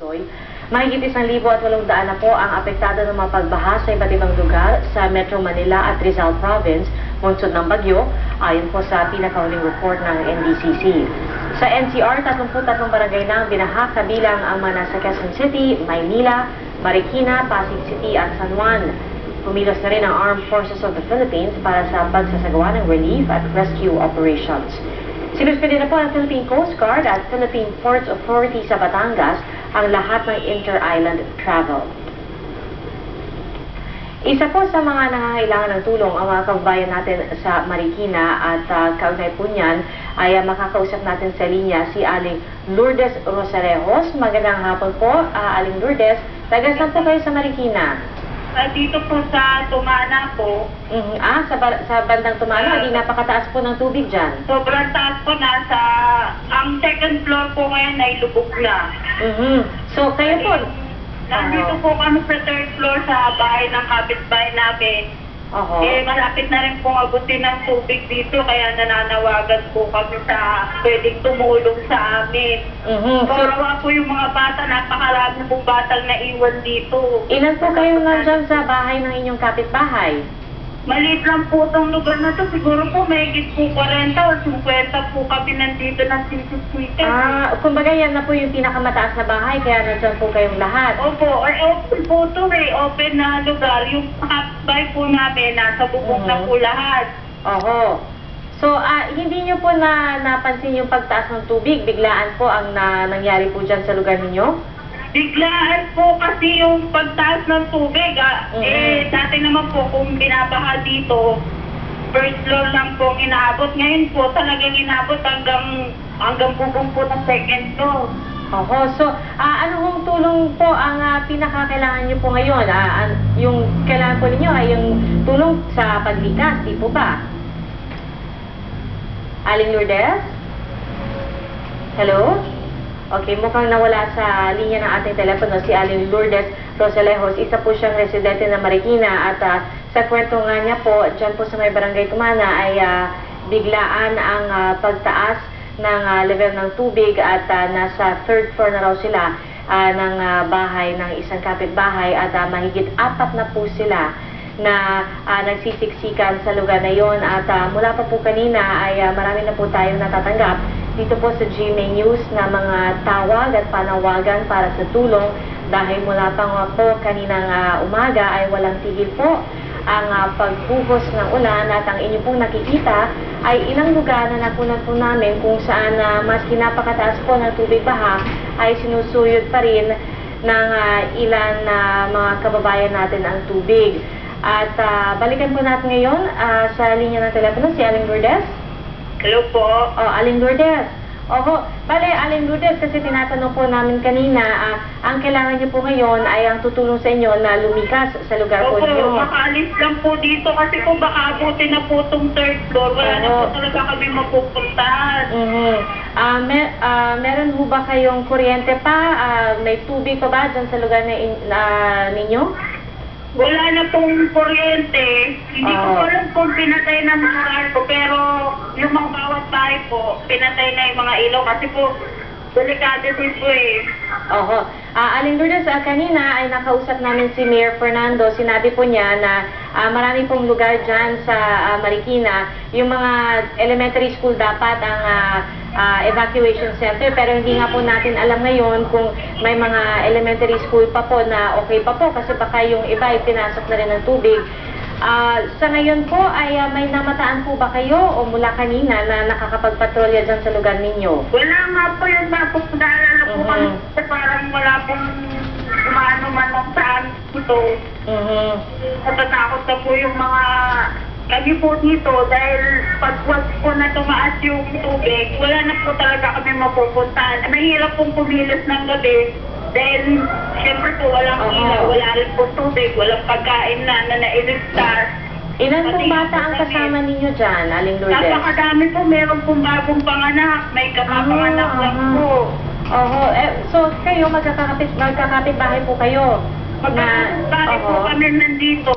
Doy, mahigit 1,800 na po ang apektado ng mga pagbaha sa iba't ibang lugar sa Metro Manila at Rizal Province, bunsod ng bagyo, ayon po sa pinakahuling report ng NDCC. Sa NCR, 33 barangay na ang binaha, kabilang ang mga nasa Quezon City, Maynila, Marikina, Pasig City at San Juan. Kumilos na rin ang Armed Forces of the Philippines para sa pagsasagawa ng relief at rescue operations. Sinuspindi na po ang Philippine Coast Guard at Philippine Ports Authority sa Batangas ang lahat ng inter-island travel. Isa po sa mga nangangailangan ng tulong ang mga kababayan natin sa Marikina at kaugnay po niyan ay makakausap natin sa linya si Aling Lourdes Rosarejos. Magandang hapon po, Aling Lourdes. Taga saan po kayo sa Marikina? Dito po sa Tumana po. Sa bandang Tumana, hindi napakataas po ng tubig dyan. Sobrang taas po, ang second floor po ngayon ay lubog na. So kayo po? Nandito po kami sa third floor sa bahay ng kapitbahay namin. Malapit na rin pong abutin ng tubig dito, kaya nananawagan po kami sa pwedeng tumulong sa amin. Kawawa po yung mga bata, napakarami pong batang naiwan dito. Ilan po kayo nandyan sa bahay ng inyong kapitbahay? Maliit lang po itong lugar na to. Siguro po may higit po 40 o 50 po kami nandito ng sisip-sisip. Kumbaga yan na po yung pinakamataas na bahay, kaya nandyan po kayong lahat. Opo, open po ito open na lugar. Yung bahay po namin, nasa bubong na po lahat. So, hindi nyo po napansin yung pagtaas ng tubig? Biglaan po ang nangyari po dyan sa lugar ninyo? Biglaan po kasi yung pagtaas ng tubig. Dati naman po kung binabaha dito, first floor lang po inaabot. Ngayon po talagang inaabot hanggang bubong po ng second floor. So, ano hong tulong po ang pinakakailangan nyo po ngayon? Yung kailangan po ninyo ay yung tulong sa paglikas, di po ba? Aling Lourdes? Hello? Okay, mukhang nawala sa linya ng ating telepono si Aling Lourdes Rosarejos. Isa po siyang residente ng Marikina at sa kwento nga niya po, dyan po sa may barangay Tumana ay biglaan ang pagtaas ng level ng tubig at nasa third floor na raw sila ng bahay ng isang kapitbahay at mahigit 4 na po sila na nagsisiksikan sa lugar na yon at mula pa po kanina ay marami na po tayong natatanggap dito po sa GMA News na mga tawag at panawagan para sa tulong dahil mula pa nga po kaninang umaga ay walang tigil po ang pagbuhos ng ulan at ang inyo pong nakikita ay ilang lugar na napunan po namin kung saan maski napakataas po ng tubig baha ay sinusuyod pa rin ng ilan na mga kababayan natin ang tubig. At balikan po natin ngayon sa linya ng telepono si Aling Lourdes. Hello po. Aling Lourdes. Aling Lourdes, kasi tinatanong po namin kanina, ang kailangan niyo po ngayon ay ang tutulong sa inyo na lumikas sa lugar po niyo. Makaalis lang po dito kasi po baka abutin na po itong third floor. Wala na po talaga kami mapupuntahan. Meron ho ba kayong kuryente pa? May tubig pa ba dyan sa lugar ninyo? Wala na pong kuryente. Hindi ko alam kung pinatay na mga ko, pero yung mga bawat bahay po, pinatay na yung mga ilaw kasi po, delikado din po Aling Lourdes, kanina ay nakausap namin si Mayor Fernando. Sinabi po niya na marami pong lugar dyan sa Marikina. Yung mga elementary school dapat ang evacuation center, pero hindi nga po natin alam ngayon kung may mga elementary school pa po na okay pa po kasi baka yung iba ay pinasok na rin ng tubig. Sa ngayon po ay may namataan po ba kayo o mula kanina na nakakapagpatrolya dyan sa lugar ninyo? Wala nga po yung naalala po kami parang wala pong umano man lang saan ito. Natatakot na po yung mga kami po dito dahil pagwas po na tumaas yung tubig, wala na po talaga kami mapupuntahan. Mahirap pong pumilos ng gabi dahil siyempre po walang ilaw, wala rin po tubig, walang pagkain na nailigtas. Ilan pong bata ang kasama ninyo dyan, Aling Lourdes? Napakadami po, meron pong bagong panganak, may kapapanganak lang po. So kayo magkakapit bahay po kayo? Magkakapit bahay po kami nandito.